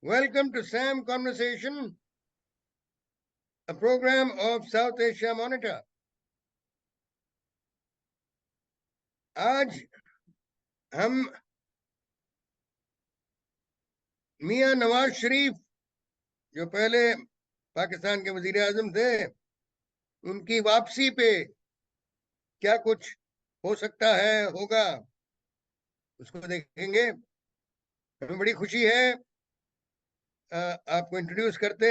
Welcome to SAM Conversation, a program of South Asia Monitor. आज हम मियां नवाज शरीफ, जो पहले पाकिस्तान के वजीर आजम थे, उनकी वापसी पे क्या कुछ हो सकता है, होगा, उसको देखेंगे। हमें बड़ी खुशी है आपको इंट्रोड्यूस करते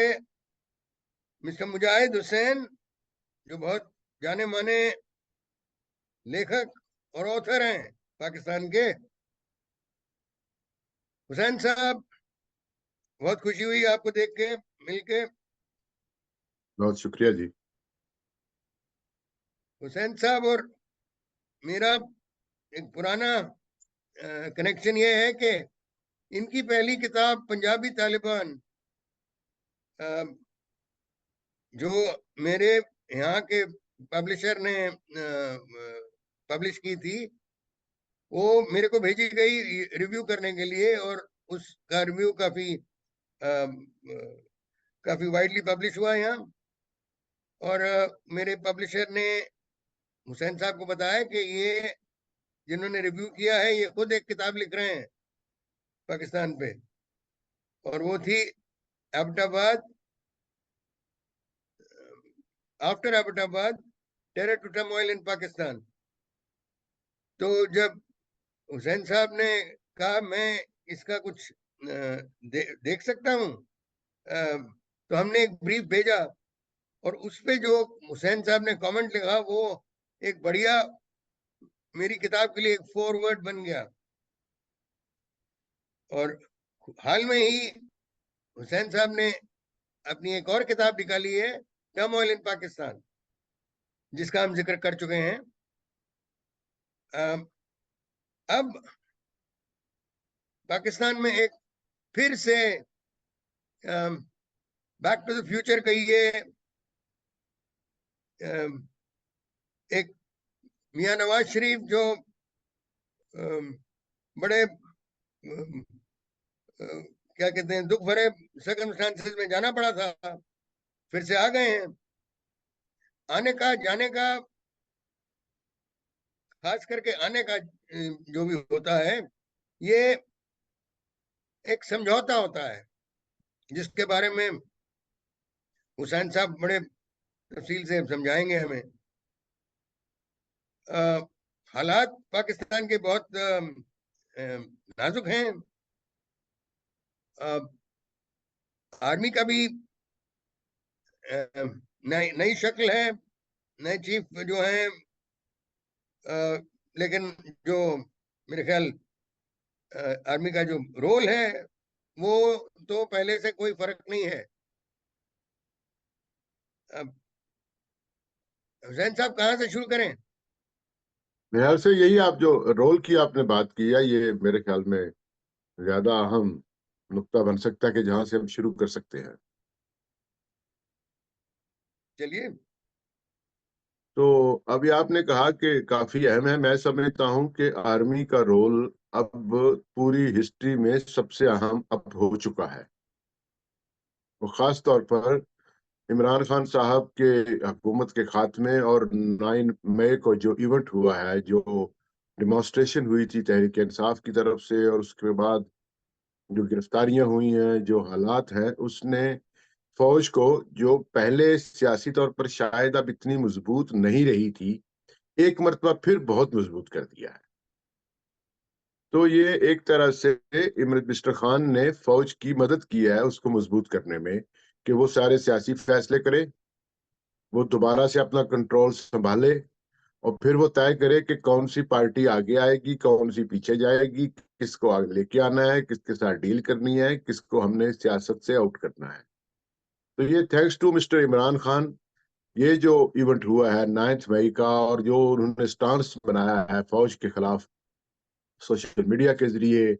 मिस्टर मुजाहिद हुसैन, जो बहुत जाने माने लेखक और ऑथर हैं पाकिस्तान के। हुसैन साहब, बहुत खुशी हुई आपको देख के, मिल के। बहुत शुक्रिया जी। हुसैन साहब और मेरा एक पुराना कनेक्शन ये है कि इनकी पहली किताब पंजाबी तालिबान, जो मेरे यहाँ के पब्लिशर ने पब्लिश की थी, वो मेरे को भेजी गई रिव्यू करने के लिए, और उसका रिव्यू काफी वाइडली पब्लिश हुआ यहाँ। और मेरे पब्लिशर ने हुसैन साहब को बताया कि ये जिन्होंने रिव्यू किया है, ये खुद एक किताब लिख रहे हैं पाकिस्तान पे, और वो थी Abbottabad, after Abbottabad, terror to turmoil in Pakistan. तो जब हुसैन साहब ने कहा मैं इसका कुछ देख सकता हूँ, तो हमने एक ब्रीफ भेजा, और उस पे जो हुसैन साहब ने कमेंट लिखा, वो एक बढ़िया मेरी किताब के लिए एक फॉरवर्ड बन गया। और हाल में ही हुसैन साहब ने अपनी एक और किताब निकाली है, टर्मोइल इन पाकिस्तान, जिसका हम जिक्र कर चुके हैं। अब पाकिस्तान में एक फिर से बैक टू द फ्यूचर कहिए, एक मियां नवाज शरीफ जो बड़े क्या कहते हैं, दुख भरे सर्कमस्टांसेस में जाना पड़ा था, फिर से आ गए हैं। आने का जाने का, खास करके आने का जो भी होता है, ये एक समझौता होता है, जिसके बारे में हुसैन साहब बड़े तफसील से समझाएंगे हमें। हालात पाकिस्तान के बहुत नाजुक हैं। आर्मी का भी नई शक्ल है, नए चीफ जो हैं, लेकिन जो मेरे ख्याल आर्मी का जो रोल है, वो तो पहले से कोई फर्क नहीं है। हुसैन साहब, कहाँ से शुरू करें? मेरे ख्याल से यही आप जो रोल की आपने बात की है, ये मेरे ख्याल में ज्यादा अहम नुक्ता बन सकता है कि जहां से हम शुरू कर सकते हैं। चलिए। तो अभी आपने कहा कि काफी अहम है। मैं समझता हूं कि आर्मी का रोल अब पूरी हिस्ट्री में सबसे अहम अब हो चुका है। वो खास तौर पर इमरान खान साहब के हुकूमत के खात्मे और 9 मई को जो इवेंट हुआ है, जो डिमॉन्स्ट्रेशन हुई थी तहरीक इंसाफ की तरफ से, और उसके बाद जो गिरफ्तारियां हुई हैं, जो हालात हैं, उसने फौज को, जो पहले सियासी तौर पर शायद अब इतनी मजबूत नहीं रही थी, एक मर्तबा फिर बहुत मजबूत कर दिया है। तो ये एक तरह से इमरान मिस्टर खान ने फौज की मदद की है उसको मजबूत करने में, कि वो सारे सियासी फैसले करे, वो दोबारा से अपना कंट्रोल संभाले, और फिर वो तय करे कि कौन सी पार्टी आगे आएगी, कौन सी पीछे जाएगी, किसको आगे लेके आना है, किसके साथ डील करनी है, किसको हमने सियासत से आउट करना है। तो ये thanks to mister Imran Khan, ये जो इवेंट हुआ है 9 मई का, और जो उन्होंने स्टांस बनाया है फौज के खिलाफ सोशल मीडिया के जरिए,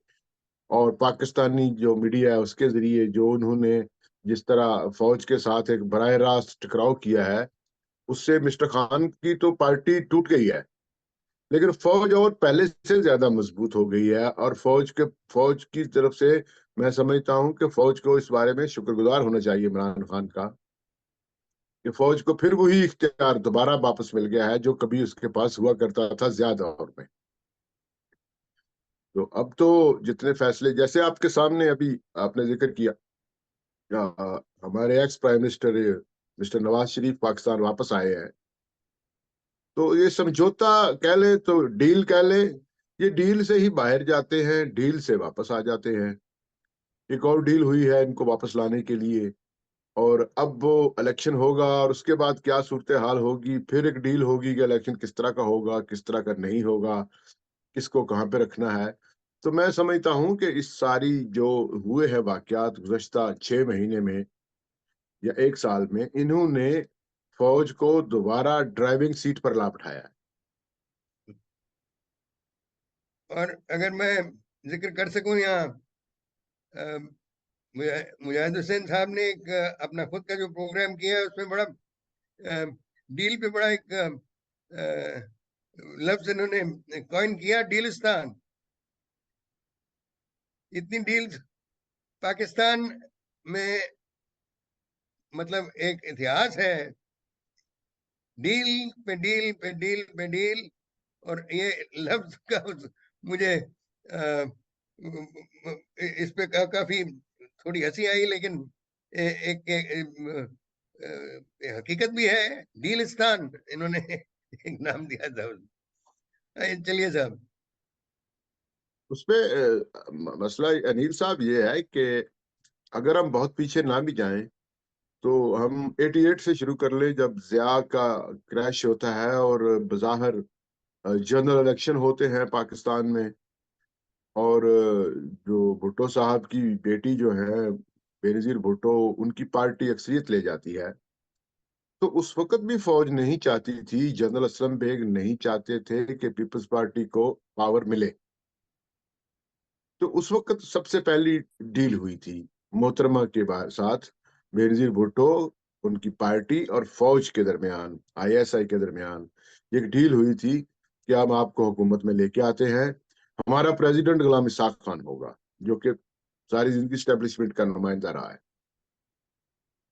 और पाकिस्तानी जो मीडिया है उसके जरिए, जो उन्होंने जिस तरह फौज के साथ एक बराह रास्त टकराव किया है, उससे मिस्टर खान की तो पार्टी टूट गई है। लेकिन फौज और पहले से ज्यादा मजबूत हो गई है, और फौज की तरफ से मैं समझता हूं कि फौज को इस बारे में शुक्रगुजार होना चाहिए इमरान खान का, कि फौज को फिर वही इख्तियार दोबारा वापस मिल गया है जो कभी उसके पास हुआ करता था ज्यादा दौर में। तो अब तो जितने फैसले, जैसे आपके सामने अभी आपने जिक्र किया, हमारे ex prime minister mister Nawaz Sharif Pakistan वापस आए हैं, तो ये समझौता कह ले तो डील कह ले, ये डील से ही बाहर जाते हैं, डील से वापस आ जाते हैं। एक और डील हुई है इनको वापस लाने के लिए, और अब वो इलेक्शन होगा और उसके बाद क्या सूरत हाल होगी, फिर एक डील होगी कि इलेक्शन किस तरह का होगा, किस तरह का नहीं होगा, किसको कहाँ पे रखना है। तो मैं समझता हूँ कि इस सारी जो हुए हैं वाकयात गुज़श्ता 6 महीने में या एक साल में, इन्होंने फौज को दोबारा ड्राइविंग सीट पर ला बैठाया है। और अगर मैं जिक्र कर सकूं यहाँ, मुजाहिद हुसैन साहब ने एक अपना खुद का जो प्रोग्राम किया है उसमें बड़ा डील पे बड़ा एक लफ्ज इन्होंने कॉइन किया, डीलिस्तान। इतनी डील्स पाकिस्तान में, मतलब एक इतिहास है, डील पे डील पे डील पे डील। और ये लफ्ज का मुझे इस पे काफी थोड़ी हंसी आई, लेकिन हकीकत भी है। डीलिस्तान इन्होंने एक नाम दिया था। चलिए साहब। उसमें मसला अनिल साहब ये है कि अगर हम बहुत पीछे ना भी जाएं, तो हम 88 से शुरू कर ले, जब जिया का क्रैश होता है और बज़ाहिर जनरल इलेक्शन होते हैं पाकिस्तान में, और जो भुट्टो साहब की बेटी जो है बेनजीर भुट्टो, उनकी पार्टी अक्सरियत ले जाती है। तो उस वक्त भी फौज नहीं चाहती थी, जनरल असलम बेग नहीं चाहते थे कि पीपल्स पार्टी को पावर मिले। तो उस वक्त सबसे पहली डील हुई थी मोहतरमा के साथ, बेनजीर भुट्टो, उनकी पार्टी और फौज के दरमियान, आईएसआई के दरमियान एक डील हुई थी कि हम आपको हुकूमत में लेके आते हैं, हमारा प्रेसिडेंट गुलाम इसाक खान होगा, जो कि सारी जिंदगी स्टैब्लिशमेंट का नुमाइंदा रहा है।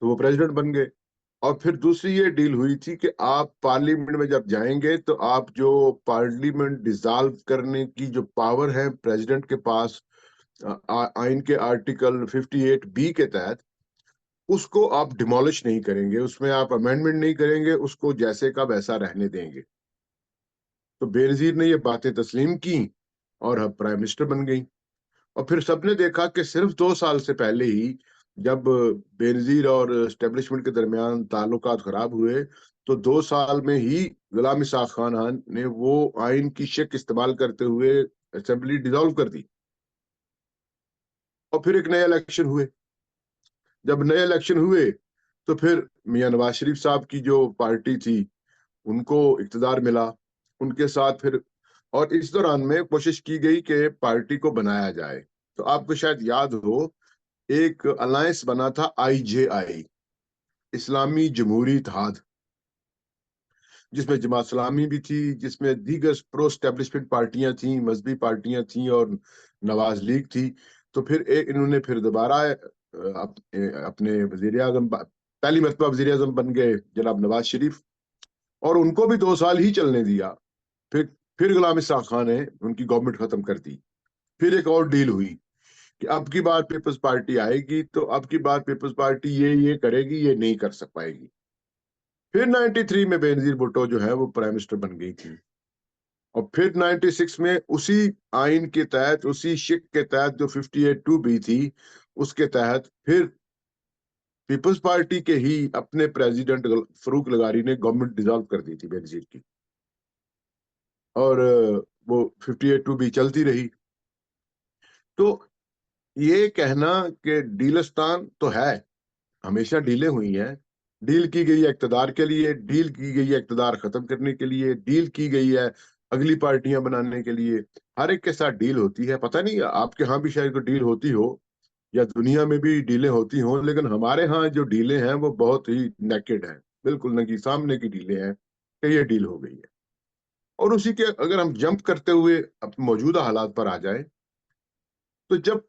तो वो प्रेसिडेंट बन गए। और फिर दूसरी ये डील हुई थी कि आप पार्लियामेंट में जब जाएंगे तो आप जो पार्लियामेंट डिसॉल्व करने की जो पावर है प्रेसिडेंट के पास, आइन के आर्टिकल 58 बी के तहत, उसको आप डिमोलिश नहीं करेंगे, उसमें आप अमेंडमेंट नहीं करेंगे, उसको जैसे का वैसा रहने देंगे। तो बेनजीर ने ये बातें तस्लीम की और अब प्राइम मिनिस्टर बन गई। और फिर सबने देखा कि सिर्फ 2 साल से पहले ही, जब बेनजीर और एस्टेब्लिशमेंट के दरमियान ताल्लुकात खराब हुए, तो 2 साल में ही गुलाम इसाक खान ने वो आइन की शक इस्तेमाल करते हुए असेंबली डिसॉल्व कर दी। और फिर एक नए इलेक्शन हुए। जब नए इलेक्शन हुए तो फिर मियां नवाज शरीफ साहब की जो पार्टी थी उनको इक्तदार मिला, उनके साथ फिर, और इस दौरान में कोशिश की गई कि पार्टी को बनाया जाए। तो आपको शायद याद हो, एक अलायंस बना था IJI, इस्लामी जमहूरी इत्तेहाद, जिसमें जमात इस्लामी भी थी, जिसमें दीगर प्रो स्टैब्लिशमेंट पार्टियां थी, मजहबी पार्टियां थी, और नवाज लीग थी। तो फिर इन्होंने फिर दोबारा अपने वजीर आजम, पहली मरतबा वजीर आजम बन गए जनाब नवाज शरीफ, और उनको भी 2 साल ही चलने दिया। फिर फिर गुलाम इसाक खान ने उनकी गवर्नमेंट खत्म कर दी। फिर एक और डील हुई कि अब की बार पीपल्स पार्टी आएगी तो अब की बार पीपल्स पार्टी ये करेगी, ये नहीं कर सक पाएगी। फिर 93 में बेनजीर भुट्टो जो है वो प्राइम मिनिस्टर बन गई थी। और फिर 96 में उसी आइन के तहत, उसी शिक के तहत जो 58(2) थी, उसके तहत फिर पीपल्स पार्टी के ही अपने प्रेसिडेंट फरूक लगारी ने गवर्नमेंट डिसॉल्व कर दी थी बेनजीर की। और वो 58(2) चलती रही। तो ये कहना कि डीलिस्तान तो है, हमेशा डीलें हुई हैं, डील की गई है इक्तदार के लिए, डील की गई है इक्तदार खत्म करने के लिए, डील की गई है अगली पार्टियां बनाने के लिए। हर एक के साथ डील होती है। पता नहीं आपके यहाँ भी शायद कोई डील होती हो, या दुनिया में भी डीलें होती हो, लेकिन हमारे यहाँ जो डीलें हैं वो बहुत ही नेकेड हैं, बिल्कुल नंगी सामने की डीलें हैं कि ये डील हो गई है। और उसी के अगर हम जंप करते हुए अब मौजूदा हालात पर आ जाए, तो जब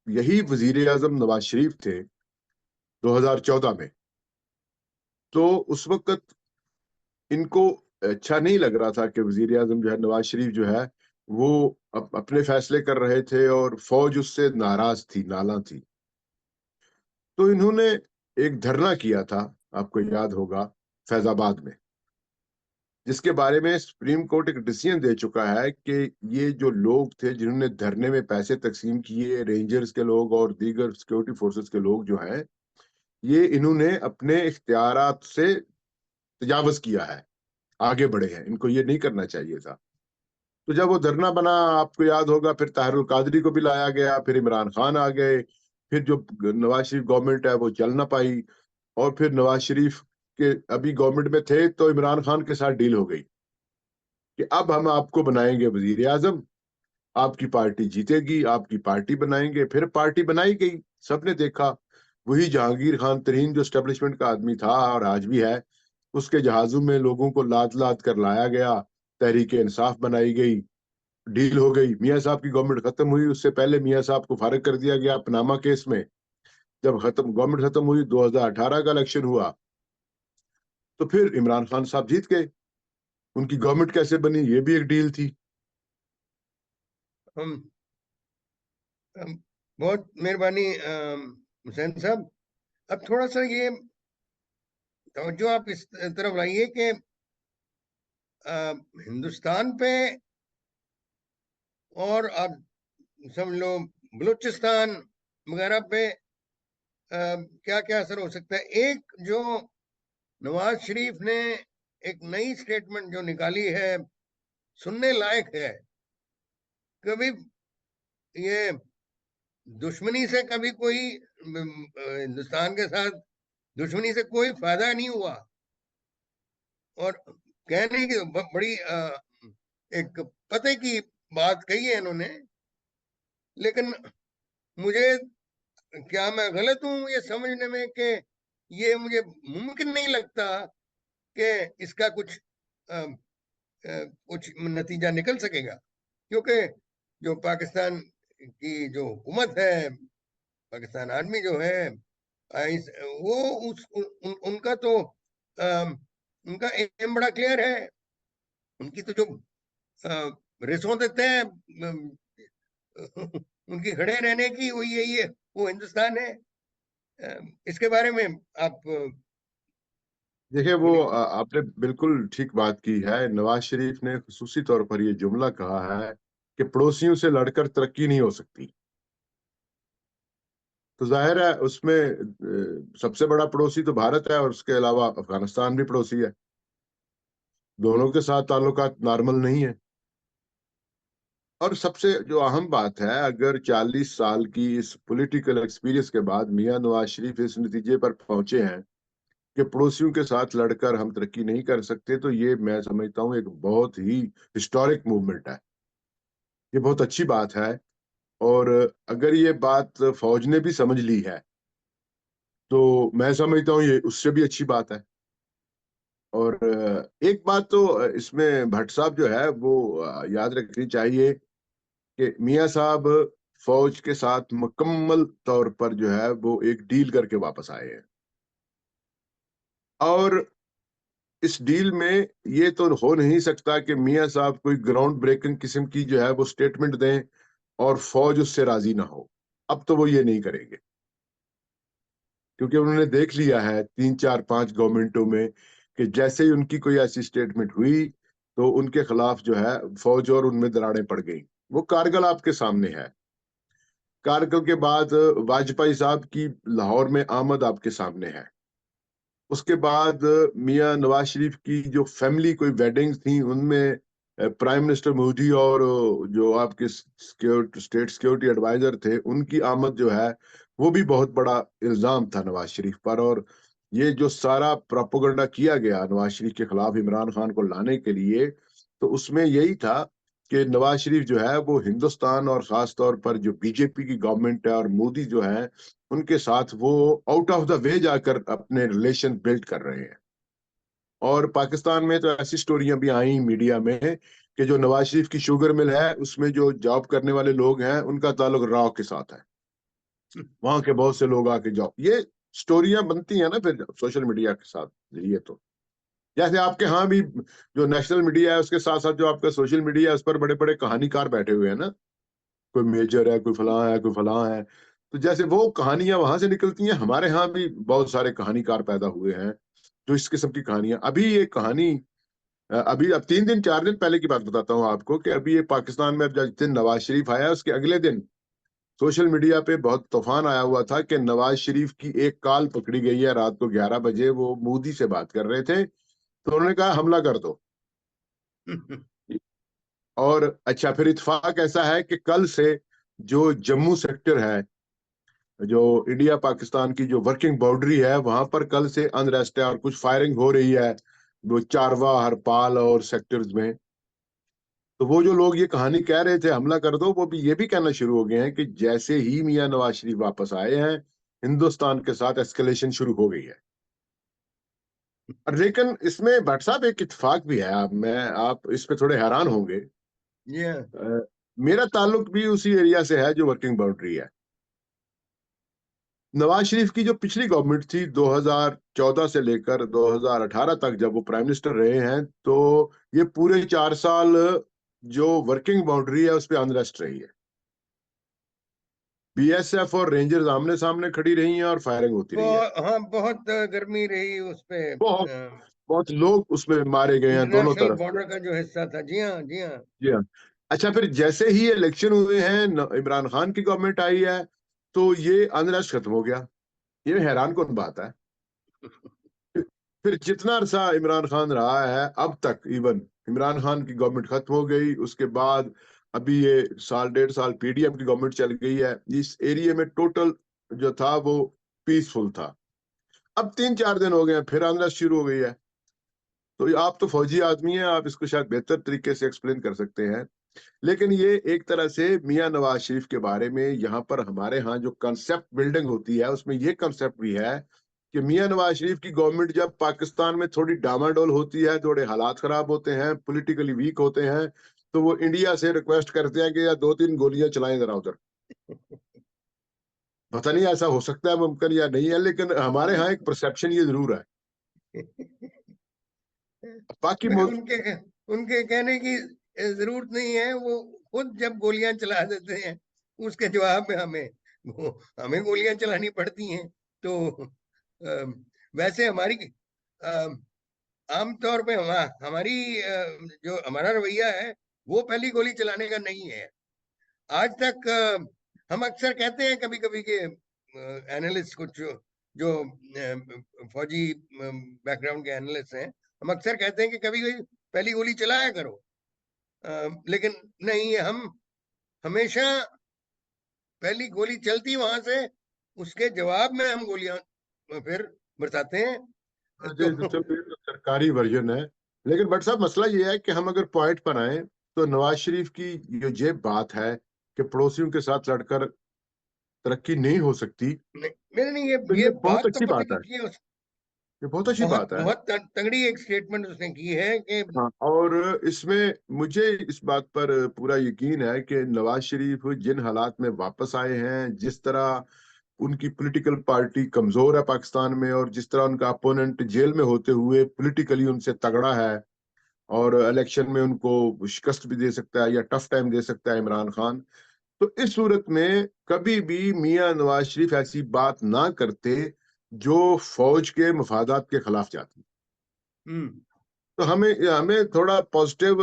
यही वजीर आजम नवाज शरीफ थे 2014 में, तो उस वक्त इनको अच्छा नहीं लग रहा था कि वजीर आजम जो है नवाज शरीफ जो है वो अपने फैसले कर रहे थे और फौज उससे नाराज थी, नाला थी। तो इन्होंने एक धरना किया था, आपको याद होगा, फैजाबाद में, जिसके बारे में सुप्रीम कोर्ट एक डिसीजन दे चुका है कि ये जो लोग थे जिन्होंने धरने में पैसे तकसीम किए, रेंजर्स के लोग और दीगर सिक्योरिटी फोर्सेस के लोग जो हैं, ये इन्होंने अपने इख्तियारात से तजावज किया है, आगे बढ़े हैं, इनको ये नहीं करना चाहिए था। तो जब वो धरना बना, आपको याद होगा, फिर ताहिरुल कादरी को भी लाया गया, फिर इमरान खान आ गए, फिर जो नवाज शरीफ गवर्नमेंट है वो चल ना पाई, और फिर नवाज शरीफ के अभी गवर्नमेंट में थे तो इमरान खान के साथ डील हो गई कि अब हम आपको बनाएंगे वजीर आजम, आपकी पार्टी जीतेगी, आपकी पार्टी बनाएंगे। फिर पार्टी बनाई गई, सबने देखा, वही जहांगीर खान तरीन जो एस्टेब्लिशमेंट का आदमी था और आज भी है, उसके जहाजों में लोगों को लाद लाद कर लाया गया, तहरीक इंसाफ बनाई गई, डील हो गई। मियाँ साहब की गवर्नमेंट खत्म हुई, उससे पहले मियाँ साहब को फारिग कर दिया गया पनामा केस में। जब गवर्नमेंट खत्म हुई, 2018 का इलेक्शन हुआ, तो फिर इमरान खान साहब जीत गए। उनकी गवर्नमेंट कैसे बनी, ये भी एक डील थी। हम बहुत मेहरबानी हुसैन साहब। अब थोड़ा सा ये तवज्जो आप इस तरफ लाइए कि हिंदुस्तान पे और अब समझ लो बलूचिस्तान वगैरह पे क्या क्या असर हो सकता है। एक जो नवाज शरीफ ने एक नई स्टेटमेंट जो निकाली है, सुनने लायक है। कभी ये दुश्मनी से कभी कोई हिंदुस्तान के साथ दुश्मनी से कोई फायदा नहीं हुआ, और कहने की बड़ी एक पते की बात कही है इन्होंने। लेकिन मुझे, क्या मैं गलत हूं ये समझने में कि ये मुझे मुमकिन नहीं लगता कि इसका कुछ नतीजा निकल सकेगा, क्योंकि जो पाकिस्तान की जो हुकूमत है, पाकिस्तान आर्मी जो है, वो उनका तो उनका एम बड़ा क्लियर है। उनकी तो जो रेसों देते हैं उनकी खड़े रहने की, वो यही है, वो हिंदुस्तान है। इसके बारे में आप देखिए, वो बोलिए। आपने बिल्कुल ठीक बात की है। नवाज शरीफ ने खुसूसी तौर पर ये जुमला कहा है कि पड़ोसियों से लड़कर तरक्की नहीं हो सकती। तो जाहिर है उसमें सबसे बड़ा पड़ोसी तो भारत है, और उसके अलावा अफगानिस्तान भी पड़ोसी है। दोनों के साथ ताल्लुकात नॉर्मल नहीं है। और सबसे जो अहम बात है, अगर 40 साल की इस पॉलिटिकल एक्सपीरियंस के बाद मियां नवाज शरीफ इस नतीजे पर पहुंचे हैं कि पड़ोसियों के साथ लड़कर हम तरक्की नहीं कर सकते, तो ये मैं समझता हूँ एक बहुत ही हिस्टोरिक मूवमेंट है। ये बहुत अच्छी बात है। और अगर ये बात फौज ने भी समझ ली है, तो मैं समझता हूँ ये उससे भी अच्छी बात है। और एक बात तो इसमें भट्ट साहब जो है वो याद रखनी चाहिए कि मियां साहब फौज के साथ मुकम्मल तौर पर जो है वो एक डील करके वापस आए हैं। और इस डील में ये तो हो नहीं सकता कि मियां साहब कोई ग्राउंड ब्रेकिंग किस्म की जो है वो स्टेटमेंट दें और फौज उससे राजी ना हो। अब तो वो ये नहीं करेंगे, क्योंकि उन्होंने देख लिया है 3 4 5 गवर्नमेंटों में कि जैसे ही उनकी कोई ऐसी स्टेटमेंट हुई, तो उनके खिलाफ जो है फौज और उनमें दरारें पड़ गई। वो कारगिल आपके सामने है। कारगिल के बाद वाजपेयी साहब की लाहौर में आमद आपके सामने है। उसके बाद मियां नवाज शरीफ की जो फैमिली कोई वेडिंग्स थी, उनमें प्राइम मिनिस्टर मोदी और जो आपके स्टेट सिक्योरिटी एडवाइजर थे, उनकी आमद जो है वो भी बहुत बड़ा इल्जाम था नवाज शरीफ पर। और ये जो सारा प्रोपोगंडा किया गया नवाज शरीफ के खिलाफ इमरान खान को लाने के लिए, तो उसमें यही था कि नवाज शरीफ जो है वो हिंदुस्तान और खास तौर पर जो बीजेपी की गवर्नमेंट है और मोदी जो है, उनके साथ वो आउट ऑफ द वे जाकर अपने रिलेशन बिल्ड कर रहे हैं। और पाकिस्तान में तो ऐसी स्टोरियां भी आई मीडिया में कि जो नवाज शरीफ की शुगर मिल है उसमें जो जॉब करने वाले लोग हैं उनका ताल्लुक राव के साथ है, वहां के बहुत से लोग आके जॉब, ये स्टोरियां बनती हैं ना फिर सोशल मीडिया के साथ जरिए। तो जैसे आपके यहाँ भी जो नेशनल मीडिया है उसके साथ साथ जो आपका सोशल मीडिया है उस पर बड़े बड़े कहानीकार बैठे हुए हैं ना, कोई मेजर है, कोई फलां है, कोई फलां है। तो जैसे वो कहानियां वहां से निकलती हैं, हमारे यहाँ भी बहुत सारे कहानीकार पैदा हुए हैं जो इस किस्म की कहानियां। अभी ये कहानी अभी अब 3 दिन 4 दिन पहले की बात बताता हूँ आपको कि अभी ये पाकिस्तान में जिस दिन नवाज शरीफ आया उसके अगले दिन सोशल मीडिया पे बहुत तूफान आया हुआ था कि नवाज शरीफ की एक कॉल पकड़ी गई है रात को 11 बजे, वो मोदी से बात कर रहे थे तो उन्होंने कहा हमला कर दो। और अच्छा, फिर इत्तेफाक ऐसा है कि कल से जो जम्मू सेक्टर है, जो इंडिया पाकिस्तान की जो वर्किंग बाउंड्री है, वहां पर कल से अनरेस्ट है और कुछ फायरिंग हो रही है वो चारवा, हरपाल और सेक्टर्स में। तो वो जो लोग ये कहानी कह रहे थे हमला कर दो, वो भी ये भी कहना शुरू हो गए हैं कि जैसे ही मियां नवाज शरीफ वापस आए हैं हिंदुस्तान के साथ एस्केलेशन शुरू हो गई है। लेकिन इसमें भट्ट साहब एक इत्तेफाक भी है, आप इस पे थोड़े हैरान होंगे। Yeah. मेरा ताल्लुक भी उसी एरिया से है जो वर्किंग बाउंड्री है। नवाज शरीफ की जो पिछली गवर्नमेंट थी 2014 से लेकर 2018 तक जब वो प्राइम मिनिस्टर रहे हैं, तो ये पूरे 4 साल जो वर्किंग बाउंड्री है उस पर अनरेस्ट रही है। बीएसएफ और रेंजर्स आमने सामने खड़ी रही हैं और फायरिंग होती रही है। हाँ, बहुत गर्मी रही उस पे। बहुत बहुत लोग उसमें मारे गए हैं दोनों इंटरनेशनल तरफ से। बॉर्डर का जो हिस्सा था। जी हाँ, जी हाँ। जी हाँ। अच्छा, फिर जैसे ही इलेक्शन हुए हैं, इमरान खान की गवर्नमेंट आई है, तो ये अनरेस्ट खत्म हो गया। ये हैरान कौन बात है। फिर जितना अरसा इमरान खान रहा है अब तक, इवन इमरान खान की गवर्नमेंट खत्म हो गई उसके बाद अभी ये साल 1.5 साल पीडीएम की गवर्नमेंट चल गई है, इस एरिया में टोटल जो था वो पीसफुल था। अब 3 4 दिन हो गए हैं फिर अनरेस्ट शुरू हो गई है। तो आप तो फौजी आदमी हैं, आप इसको शायद बेहतर तरीके से एक्सप्लेन कर सकते हैं। लेकिन ये एक तरह से मियां नवाज शरीफ के बारे में यहाँ पर हमारे यहाँ जो कंसेप्ट बिल्डिंग होती है उसमें ये कंसेप्ट भी है कि मियां नवाज शरीफ की गवर्नमेंट जब पाकिस्तान में थोड़ी डामाडोल होती है, थोड़े हालात खराब होते हैं, पॉलिटिकली वीक होते हैं, तो वो इंडिया से रिक्वेस्ट करते हैं कि या 2 3 गोलियां चलाएं जरा उधर। पता नहीं ऐसा हो सकता है, मुमकिन या नहीं है, लेकिन हमारे यहाँ एक परसेप्शन ये जरूर है। बाकी उनके उनके कहने की जरूरत नहीं है। वो खुद जब गोलियां चला देते हैं उसके जवाब में हमें गोलियां चलानी पड़ती हैं। तो वैसे हमारी आमतौर पे हमारी जो हमारा रवैया है वो पहली गोली चलाने का नहीं है। आज तक हम अक्सर कहते हैं कभी कभी के एनालिस्ट, कुछ जो फौजी बैकग्राउंड के एनालिस्ट हैं, हम अक्सर कहते हैं कि कभी कभी पहली गोली चलाया करो। लेकिन नहीं, हम हमेशा पहली गोली चलती वहां से, उसके जवाब में हम गोलियां फिर बरसाते हैं। तो जो चलो ये तो सरकारी वर्जन है। लेकिन बट साहब मसला ये है कि हम अगर पॉइंट पर आए तो नवाज शरीफ की जो ये बात है कि पड़ोसियों के साथ लड़कर तरक्की नहीं हो सकती, नहीं नहीं, तो ये ये बहुत बात तो अच्छी पता बात नहीं है। की है। ये बहुत अच्छी बहुत बात है। बहुत तगड़ी एक स्टेटमेंट उसने की है कि हाँ, और इसमें मुझे इस बात पर पूरा यकीन है कि नवाज शरीफ जिन हालात में वापस आए हैं, जिस तरह उनकी पॉलिटिकल पार्टी कमजोर है पाकिस्तान में और जिस तरह उनका अपोनेंट जेल में होते हुए पॉलिटिकली उनसे तगड़ा है और इलेक्शन में उनको शिकस्त भी दे सकता है या टफ टाइम दे सकता है इमरान खान, तो इस सूरत में कभी भी मियां नवाज शरीफ ऐसी बात ना करते जो फौज के मफादात के खिलाफ जाती। हम्म तो हमें हमें थोड़ा पॉजिटिव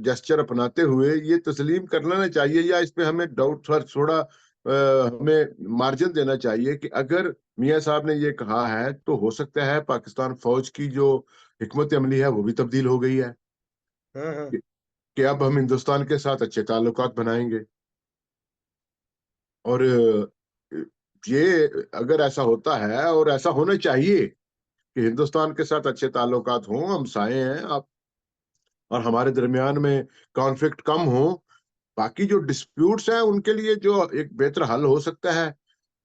जेस्चर अपनाते हुए ये तस्लीम कर लेना चाहिए, या इसमें हमें डाउट थोड़ा हमें मार्जिन देना चाहिए कि अगर मियां साहब ने ये कहा है तो हो सकता है पाकिस्तान फौज की जो हिकमत अमली है वो भी तब्दील हो गई है हाँ हाँ। कि अब हम हिंदुस्तान के साथ अच्छे ताल्लुकात बनाएंगे। और ये अगर ऐसा होता है और ऐसा होना चाहिए कि हिंदुस्तान के साथ अच्छे ताल्लुकात हों, हम साए हैं आप और हमारे दरमियान में कॉन्फ्लिक्ट कम हो, बाकी जो डिस्प्यूट्स हैं उनके लिए जो एक बेहतर हल हो सकता है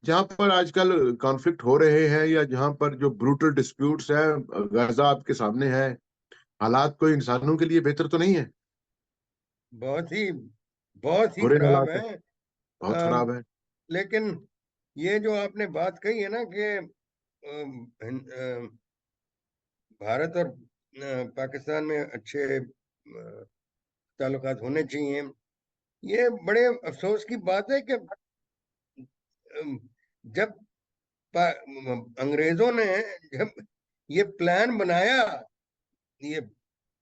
जहां पर आजकल कॉन्फ्लिक्ट हो रहे हैं या जहां पर जो ब्रूटल डिस्प्यूट्स हैं, गाजा आपके सामने है, हालात कोई इंसानों के लिए बेहतर तो नहीं है, बहुत ही बहुत ही बुरे खराब हालात है, है। बहुत अम, खराब है। लेकिन ये जो आपने बात कही है ना कि भारत और पाकिस्तान में अच्छे ताल्लुकात होने चाहिए, ये बड़े अफसोस की बात है कि जब अंग्रेजों ने जब ये प्लान बनाया, ये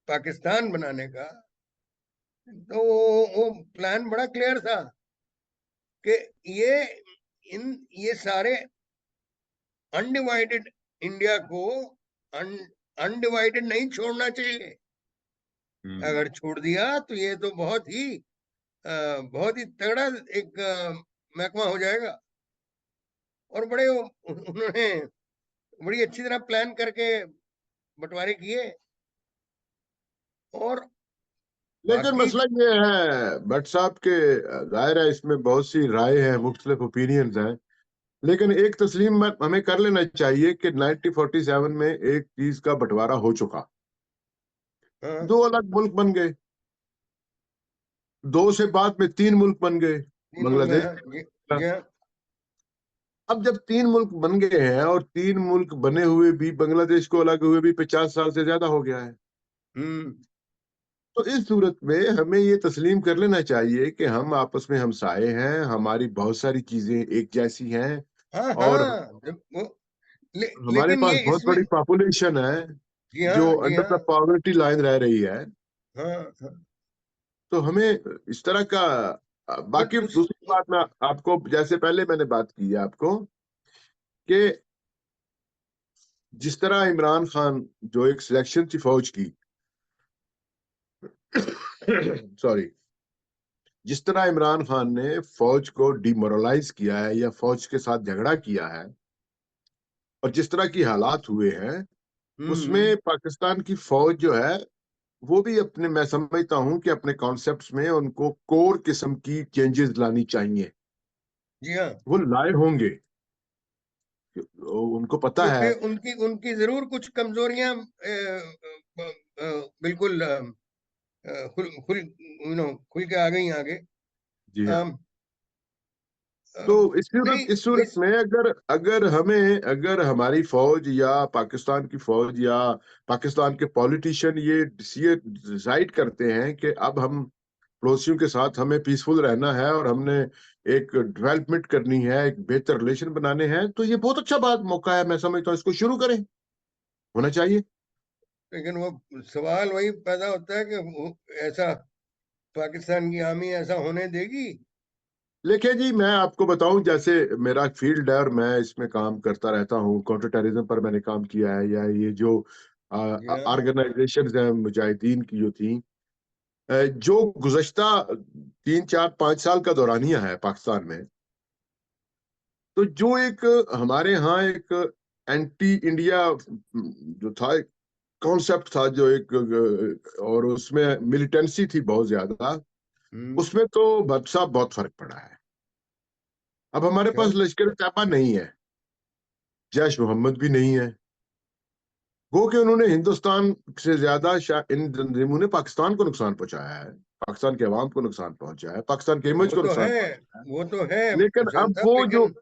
पाकिस्तान बनाने का, तो वो प्लान बड़ा क्लियर था कि ये ये सारे अनडिवाइडेड इंडिया को अनडिवाइडेड नहीं छोड़ना चाहिए। हम्म। अगर छोड़ दिया तो ये तो बहुत ही तगड़ा एक महकमा हो जाएगा। और उन्होंने बड़ी अच्छी तरह प्लान करके बंटवारे किए। और लेकिन बाकी मसला ये है भट्ट साहब के, जाहिर है इसमें बहुत सी राय है, मुख्तलिफ ओपिनियंस हैं, लेकिन एक तस्लीम हमें कर लेना चाहिए कि 1947 में एक चीज का बंटवारा हो चुका, हाँ, दो अलग मुल्क बन गए, दो से बाद में तीन मुल्क बन गए, तीन मुल्क बांग्लादेश। हैं जी। जी हाँ। अब जब तीन मुल्क बन गए हैं और तीन मुल्क बने हुए भी बांग्लादेश को अलग हुए भी 50 साल से ज्यादा हो गया है, हम्म। तो इस सूरत में हमें ये तस्लीम कर लेना चाहिए कि हम आपस में हमसाए हैं, हमारी बहुत सारी चीजें एक जैसी हैं, हाँ और हाँ, हमारे लेकिन पास ये बहुत इसमें। बड़ी पॉपुलेशन है जी जो हाँ, जी अंडर हाँ। द पॉवर्टी लाइन रह रही है। हाँ हाँ। तो हमें इस तरह का, पर बाकी दूसरी बात मैं आपको, जैसे पहले मैंने बात की है आपको कि जिस तरह इमरान खान जो एक सिलेक्शन थी फौज की, सॉरी, जिस तरह इमरान खान ने फौज को डिमोरलाइज किया है या फौज के साथ झगड़ा किया है और जिस तरह की हालात हुए हैं, हम्म। उसमें पाकिस्तान की फौज जो है वो भी अपने, मैं समझता हूं कि अपने कॉन्सेप्ट्स में उनको कोर किस्म की चेंजेस लानी चाहिए। जी हाँ। वो लाए होंगे, उनको पता क्योंकि है। उनकी उनकी जरूर कुछ कमजोरियां बिल्कुल खुल खुल के आ गई आगे। जी हाँ। अम, तो अम, नहीं, इस सूरत इस में अगर अगर हमें, अगर हमारी फौज या पाकिस्तान की फौज या पाकिस्तान के पॉलिटिशियन ये डिसाइड करते हैं कि अब हम पड़ोसियों के साथ हमें पीसफुल रहना है और हमने एक डेवलपमेंट करनी है, एक बेहतर रिलेशन बनाने हैं, तो ये बहुत अच्छा बात मौका है, मैं समझता हूँ इसको शुरू करें, होना चाहिए। लेकिन वो सवाल वही पैदा होता है कि ऐसा पाकिस्तान की आर्मी ऐसा होने देगी? लेकिन जी मैं आपको बताऊं, जैसे मेरा फील्ड है और मैं इसमें काम करता रहता हूँ, काउंटर टेररिज्म पर मैंने काम किया है, या ये जो जी हाँ। ऑर्गेनाइजेशन हैं मुजाहिदीन की जो थी, जो गुज़श्ता 3 4 5 साल का दौरानिया है पाकिस्तान में, तो जो एक हमारे यहाँ एक एंटी इंडिया जो था, कॉन्सेप्ट था, जो एक और उसमें मिलिटेंसी थी बहुत ज्यादा, हम्म। उसमें तो भट्ट साहब बहुत फर्क पड़ा है। अब हमारे अच्छा। पास लश्कर तैयबा नहीं है, जैश मोहम्मद भी नहीं है, वो कि उन्होंने हिंदुस्तान से ज्यादा इन तंजीमों ने पाकिस्तान को नुकसान पहुंचाया है, पाकिस्तान के अवाम को नुकसान पहुंचाया है, पाकिस्तान के इमेज वो को तो है, नुकसान पहुंचाया है। वो तो है लेकिन हुसैन अब साहब, लेकिन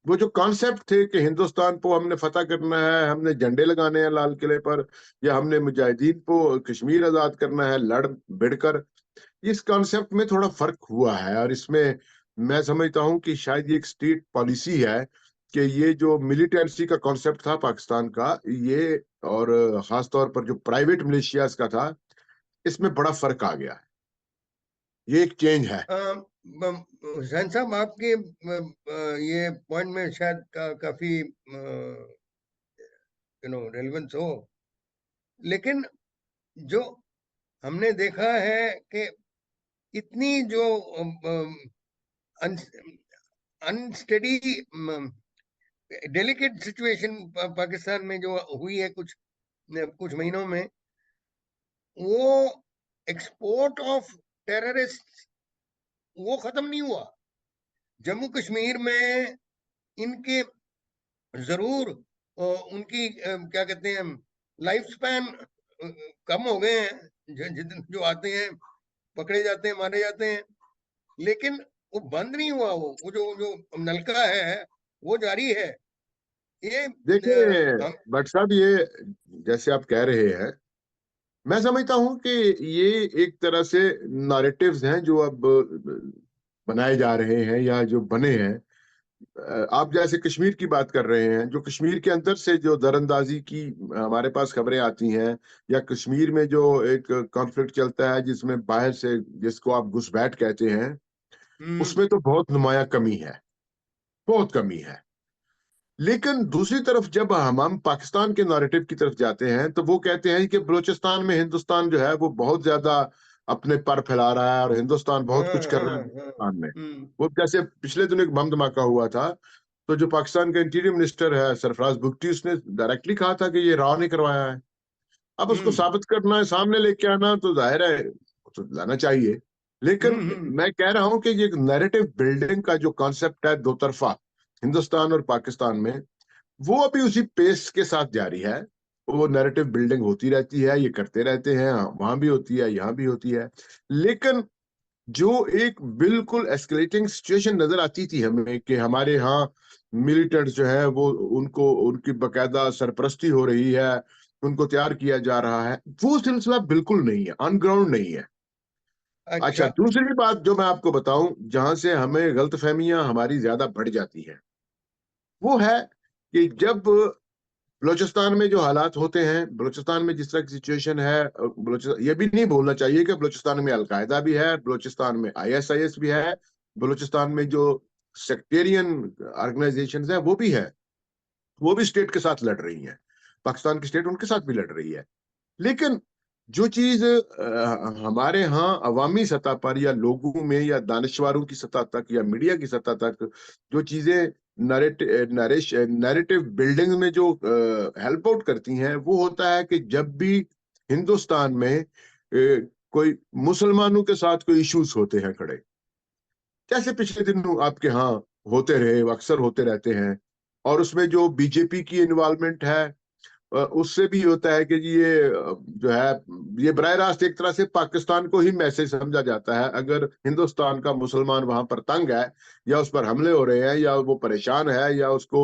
वो जो कॉन्सेप्ट थे कि हिंदुस्तान को हमने फतह करना है, हमने झंडे लगाने हैं लाल किले पर, या हमने मुजाहिदीन को कश्मीर आजाद करना है लड़ भिड़कर, इस कॉन्सेप्ट में थोड़ा फर्क हुआ है। और इसमें मैं समझता हूं कि शायद ये एक स्टेट पॉलिसी है कि ये जो मिलिटेंसी का कॉन्सेप्ट था पाकिस्तान का, ये और खास तौर पर जो प्राइवेट मिलिशियाज का था, इसमें बड़ा फर्क आ गया है, ये एक चेंज है। हुसैन साहब, आपके ये पॉइंट में शायद काफी रेलेवेंस हो। लेकिन जो हमने देखा है कि इतनी जो अनस्टेडी डेलिकेट सिचुएशन पाकिस्तान में जो हुई है कुछ कुछ महीनों में, वो एक्सपोर्ट ऑफ टेररिस्ट वो खत्म नहीं हुआ। जम्मू कश्मीर में इनके जरूर उनकी क्या कहते हैं लाइफ स्पैन कम हो गए हैं। जो आते हैं पकड़े जाते हैं, मारे जाते हैं, लेकिन वो बंद नहीं हुआ। वो जो जो नलका है वो जारी है। ये देखिए हम। भट्ट साहब, ये जैसे आप कह रहे हैं, मैं समझता हूं कि ये एक तरह से नैरेटिव्स हैं जो अब बनाए जा रहे हैं या जो बने हैं। आप जैसे कश्मीर की बात कर रहे हैं, जो कश्मीर के अंदर से जो दरअंदाजी की हमारे पास खबरें आती हैं, या कश्मीर में जो एक कॉन्फ्लिक्ट चलता है जिसमें बाहर से, जिसको आप घुसपैठ कहते हैं, हम्म उसमें तो बहुत नुमाया कमी है, बहुत कमी है। लेकिन दूसरी तरफ जब हम पाकिस्तान के नैरेटिव की तरफ जाते हैं तो वो कहते हैं कि बलूचिस्तान में हिंदुस्तान जो है वो बहुत ज्यादा अपने पर फैला रहा है और हिंदुस्तान बहुत हाँ कुछ कर रहा हाँ है हाँ। पाकिस्तान में। वो जैसे पिछले दिनों एक बम धमाका हुआ था, तो जो पाकिस्तान का इंटीरियर मिनिस्टर है सरफराज बुगटी, उसने डायरेक्टली कहा था कि ये राव ने करवाया है। अब उसको हम्म साबित करना है, सामने लेके आना, तो जाहिर है तो लाना चाहिए। लेकिन हम्म। मैं कह रहा हूं कि ये नैरेटिव बिल्डिंग का जो कॉन्सेप्ट है दो तरफा, हिंदुस्तान और पाकिस्तान में, वो अभी उसी पेस के साथ जारी है। वो नैरेटिव बिल्डिंग होती रहती है, ये करते रहते हैं, वहां भी होती है, यहाँ भी होती है। लेकिन जो एक बिल्कुल एस्केलेटिंग सिचुएशन नजर आती थी हमें कि हमारे यहाँ मिलिटेंट्स जो है वो, उनको उनकी बकायदा सरपरस्ती हो रही है, उनको तैयार किया जा रहा है, वो सिलसिला बिल्कुल नहीं है, ऑन ग्राउंड नहीं है। अच्छा, अच्छा। दूसरी बात जो मैं आपको बताऊं, जहां से हमें गलतफहमियां हमारी ज्यादा बढ़ जाती है, वो है कि जब बलूचिस्तान में जो हालात होते हैं, बलूचिस्तान में जिस तरह की सिचुएशन है, बलूचिस्तान, ये भी नहीं भूलना चाहिए कि बलूचिस्तान में अलकायदा भी है, बलूचिस्तान में आईएसआईएस भी है, बलूचिस्तान में जो सेक्टेरियन ऑर्गेनाइजेशंस है वो भी है। वो भी स्टेट के साथ लड़ रही हैं, पाकिस्तान की स्टेट उनके साथ भी लड़ रही है। लेकिन जो चीज हमारे यहाँ अवामी सतह पर या लोगों में या दानिशवारों की सतह तक या मीडिया की सतह तक जो चीजें नैरेटिव बिल्डिंग में जो हेल्प आउट करती हैं, वो होता है कि जब भी हिंदुस्तान में कोई मुसलमानों के साथ कोई इश्यूज होते हैं खड़े, जैसे पिछले दिनों आपके यहाँ होते रहे, अक्सर होते रहते हैं, और उसमें जो बीजेपी की इन्वॉल्वमेंट है, उससे भी होता है कि ये जो है, ये बराह रास्त एक तरह से पाकिस्तान को ही मैसेज समझा जाता है। अगर हिंदुस्तान का मुसलमान वहां पर तंग है, या उस पर हमले हो रहे हैं, या वो परेशान है, या उसको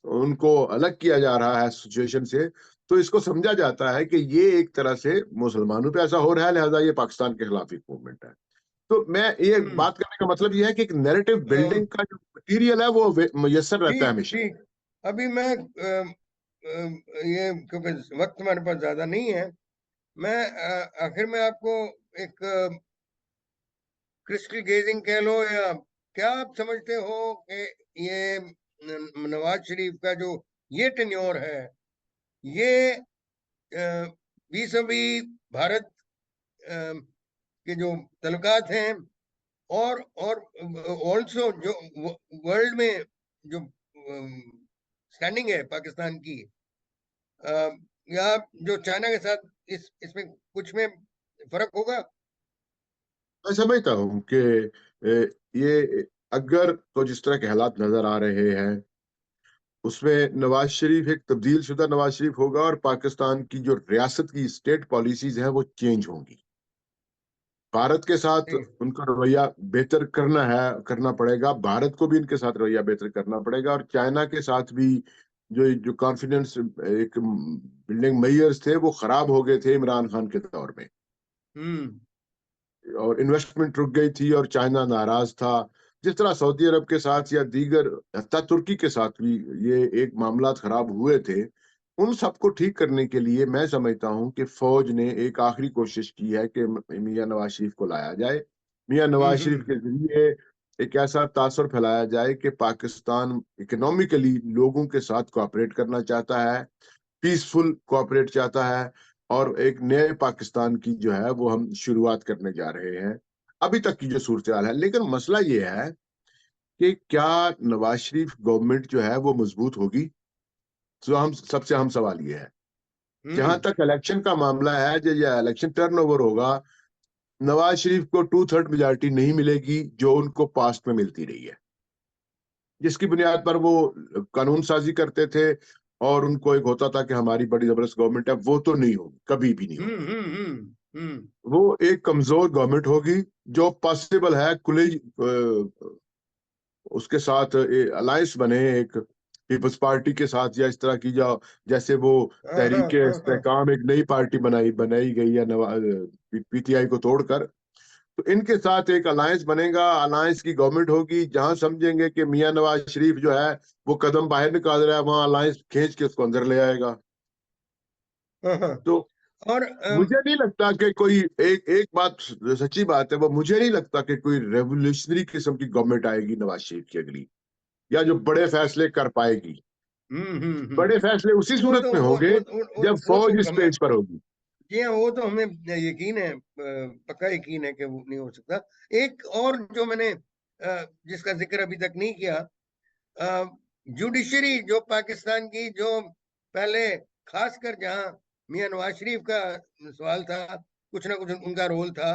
उनको अलग किया जा रहा है सिचुएशन से, तो इसको समझा जाता है कि ये एक तरह से मुसलमानों पे ऐसा हो रहा है, लिहाजा ये पाकिस्तान के खिलाफ एक मूवमेंट है। तो मैं ये हम्म। बात करने का मतलब ये है कि एक नैरेटिव बिल्डिंग का जो मटीरियल है वो मुयस्सर रहता है ठीक हमेशा। ठीक। अभी मैं ये क्योंकि वक्त हमारे पास ज्यादा नहीं है, मैं आखिर में आपको एक क्रिस्टल गेजिंग कह लो, या क्या आप समझते हो कि ये नवाज शरीफ का जो ये टेन्योर है, ये बीसवीं भारत के जो तल्लुकात हैं, और ऑल्सो जो वर्ल्ड में जो स्टैंडिंग है पाकिस्तान की, अ, या जो चाइना के साथ, इसमें कुछ में फर्क होगा? मैं समझता हूँ कि ये, अगर तो जिस तरह के हालात नजर आ रहे हैं, उसमें नवाज शरीफ एक तब्दील शुदा नवाज शरीफ होगा, और पाकिस्तान की जो रियासत की स्टेट पॉलिसीज हैं वो चेंज होंगी। भारत के साथ ठीक। उनका रवैया बेहतर करना है, करना पड़ेगा, भारत को भी इनके साथ रवैया बेहतर करना पड़ेगा, और चाइना के साथ भी जो जो कॉन्फिडेंस एक बिल्डिंग मेयर्स थे वो खराब हो गए थे इमरान खान के दौर में, हम्म और इन्वेस्टमेंट रुक गई थी और चाइना नाराज था। जिस तरह सऊदी अरब के साथ या दीगर, हत्ता तुर्की के साथ भी ये एक मामला खराब हुए थे, उन सबको ठीक करने के लिए मैं समझता हूं कि फौज ने एक आखिरी कोशिश की है कि मियां नवाज शरीफ को लाया जाए। मियां नवाज शरीफ के हम्म। जरिए एक ऐसा तासर फैलाया जाए कि पाकिस्तान इकोनॉमिकली लोगों के साथ कोऑपरेट करना चाहता है, पीसफुल कोऑपरेट चाहता है, और एक नए पाकिस्तान की जो है वो हम शुरुआत करने जा रहे हैं। अभी तक की जो सूरत हाल है, लेकिन मसला ये है कि क्या नवाज शरीफ गवर्नमेंट जो है वो मजबूत होगी? तो हम सबसे अहम सवाल ये है। जहां हम्म। तक इलेक्शन का मामला है, जो ये इलेक्शन टर्न ओवर होगा, नवाज शरीफ को 2/3 मेजोरिटी नहीं मिलेगी जो उनको पास्ट में मिलती रही है। जिसकी बुनियाद पर वो कानून साजी करते थे, और उनको एक होता था कि हमारी बड़ी जबरदस्त गवर्नमेंट है। वो तो नहीं होगी, कभी भी नहीं होगी। वो एक कमजोर गवर्नमेंट होगी, जो पॉसिबल है खुले उसके साथ अलायंस बने एक पीपल्स पार्टी के साथ, या इस तरह की जो, जैसे वो तहरीके इस्तेकाम एक नई पार्टी बनाई गई है पीटीआई को तोड़कर। तो इनके साथ एक अलायंस बनेगा, अलायंस की गवर्नमेंट होगी। जहां समझेंगे कि मियां नवाज शरीफ जो है वो कदम बाहर निकाल रहा है, वहां अलायंस खींच के उसको अंदर ले आएगा। तो और मुझे नहीं लगता कि कोई एक बात सच्ची बात है, वो मुझे नहीं लगता कि कोई रेवोल्यूशनरी किस्म की गवर्नमेंट आएगी नवाज शरीफ की अगली, या जो बड़े फैसले कर पाएगी। बड़े फैसले उसी वो सूरत तो में होंगे जब वो फौज तो इस हमें, पेज पर होगी। जी हाँ, वो तो हमें यकीन है, पक्का यकीन है कि वो नहीं हो सकता। एक और जो मैंने जिसका जिक्र अभी तक नहीं किया, जुडिशरी जो पाकिस्तान की, जो पहले खासकर जहां मियां नवाज शरीफ का सवाल था, कुछ ना कुछ उनका रोल था।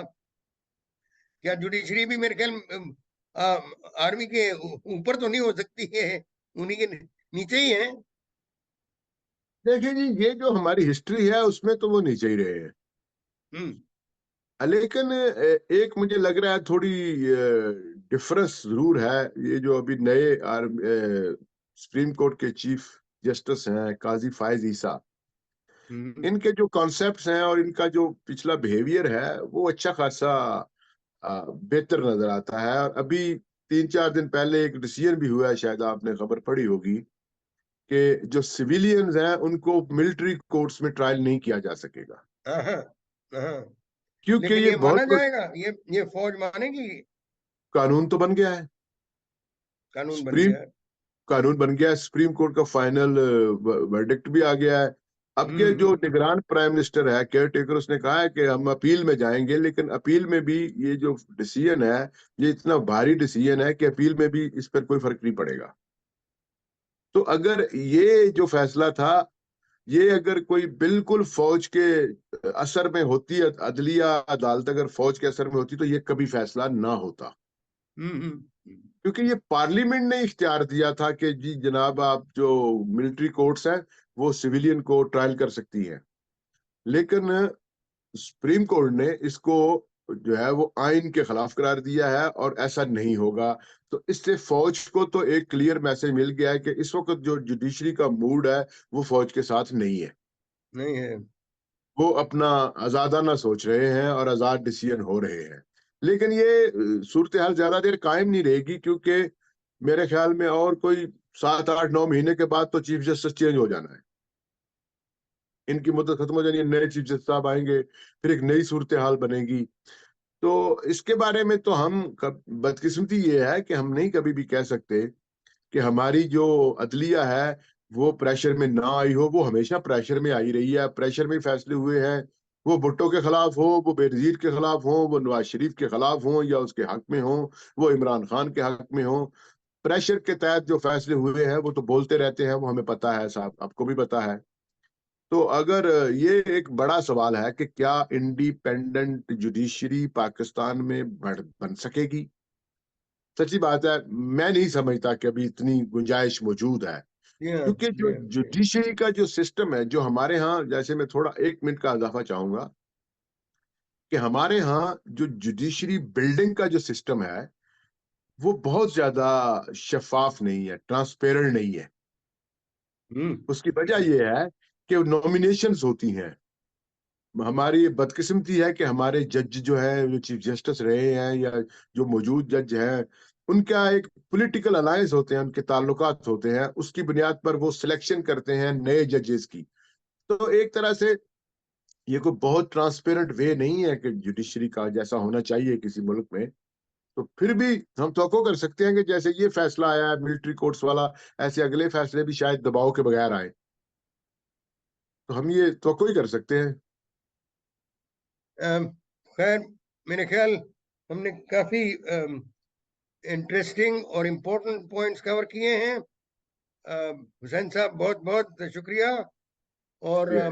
क्या जुडिशरी भी मेरे ख्याल आर्मी के ऊपर तो नहीं हो सकती है, उन्हीं के नीचे ही है। देखिए जी, ये जो हमारी हिस्ट्री है उसमें तो वो नीचे ही रहे हैं। हम्म लेकिन एक मुझे लग रहा है थोड़ी डिफरेंस जरूर है। ये जो अभी नए सुप्रीम कोर्ट के चीफ जस्टिस हैं काजी फायज ईसा, हम्म इनके जो कॉन्सेप्ट्स हैं और इनका जो पिछला बिहेवियर है वो अच्छा खासा बेहतर नजर आता है। और अभी 3-4 दिन पहले एक डिसीजन भी हुआ है, शायद आपने खबर पढ़ी होगी, कि जो सिविलियंस हैं उनको मिलिट्री कोर्ट्स में ट्रायल नहीं किया जा सकेगा, हाँ हाँ हाँ। क्योंकि लेकिन ये ये बहुत माना जाएगा, ये फौज मानेगी? कानून तो बन गया है। कानून बन सुप्रीम गया है। कानून बन गया है, सुप्रीम कोर्ट का फाइनल वर्डिक्ट भी आ गया है। अब के जो हम्म। निगरान प्राइम मिनिस्टर है, केयर टेकर, उसने कहा है कि हम अपील में जाएंगे, लेकिन अपील में भी ये जो डिसीजन है, ये इतना भारी डिसीजन है कि अपील में भी इस पर कोई फर्क नहीं पड़ेगा। तो अगर ये जो फैसला था, ये अगर कोई बिल्कुल फौज के असर में होती, अदलिया अदालत अगर फौज के असर में होती, तो ये कभी फैसला ना होता। हम्म हम्म क्योंकि ये पार्लियामेंट ने इख्तियार दिया था कि जी जनाब, आप जो मिलिट्री कोर्ट्स हैं वो सिविलियन को ट्रायल कर सकती हैं। लेकिन सुप्रीम कोर्ट ने इसको जो है वो आइन के खिलाफ करार दिया है, और ऐसा नहीं होगा। तो इससे फौज को तो एक क्लियर मैसेज मिल गया है कि इस वक्त जो जुडिशरी का मूड है वो फौज के साथ नहीं है। नहीं है। वो अपना आजादाना सोच रहे हैं और आजाद डिसीजन हो रहे हैं। लेकिन ये सूरत हाल ज्यादा देर कायम नहीं रहेगी, क्योंकि मेरे ख्याल में और कोई 7-8-9 महीने के बाद तो चीफ जस्टिस चेंज हो जाना है। इनकी मुद्दत खत्म हो जानी है, नए चीफ जस्टिस साहब आएंगे, फिर एक नई सूरत हाल बनेगी। तो इसके बारे में तो बदकिस्मती ये है कि हम नहीं कभी भी कह सकते कि हमारी जो अदलिया है वो प्रेशर में ना आई हो। वो हमेशा प्रेशर में आई रही है, प्रेशर में फैसले हुए हैं। वो भुट्टो के खिलाफ हो, वो बेनजीर के खिलाफ हो, वो नवाज शरीफ के खिलाफ हो या उसके हक में हो, वो इमरान खान के हक में हो, प्रेशर के तहत जो फैसले हुए हैं वो तो बोलते रहते हैं, वो हमें पता है साहब, आपको भी पता है। तो अगर ये एक बड़ा सवाल है कि क्या इंडिपेंडेंट जुडिशरी पाकिस्तान में बन सकेगी। सच्ची बात है, मैं नहीं समझता कि अभी इतनी गुंजाइश मौजूद है। जी हाँ क्योंकि जी जो हाँ जी हाँ। जुडिशरी का जो सिस्टम है, जो हमारे यहाँ, जैसे मैं थोड़ा 1 मिनट का इजाफा चाहूंगा, कि हमारे यहाँ जो जुडिशरी बिल्डिंग का जो सिस्टम है वो बहुत ज्यादा शफाफ नहीं है, ट्रांसपेरेंट नहीं है। उसकी वजह हम्म यह है कि नॉमिनेशंस होती हैं। हमारी बदकिस्मती है कि हमारे जज जो है, जो चीफ जस्टिस रहे हैं या जो मौजूद जज हैं, उनका एक पॉलिटिकल अलायंस होते हैं, उनके ताल्लुकात होते हैं, उसकी बुनियाद पर वो सिलेक्शन करते हैं नए जजेस की। तो एक तरह से ये कोई बहुत ट्रांसपेरेंट वे नहीं है कि जुडिशरी का जैसा होना चाहिए किसी मुल्क में। तो फिर भी हम तो कर सकते हैं कि जैसे ये फैसला आया है मिलिट्री कोर्ट्स वाला, ऐसे अगले फैसले भी शायद दबाव के बगैर आए। तो हम ये तो ही कर सकते हैं। खैर, मेरे ख्याल हमने काफी इंटरेस्टिंग और इम्पोर्टेंट पॉइंट्स कवर किए हैं। हुसैन साहब, बहुत बहुत शुक्रिया। और ये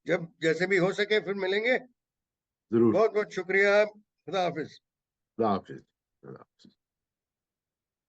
जब जैसे भी हो सके फिर मिलेंगे। जरूर। बहुत बहुत शुक्रिया। खुदा हाफिज। खुदा हाफिज।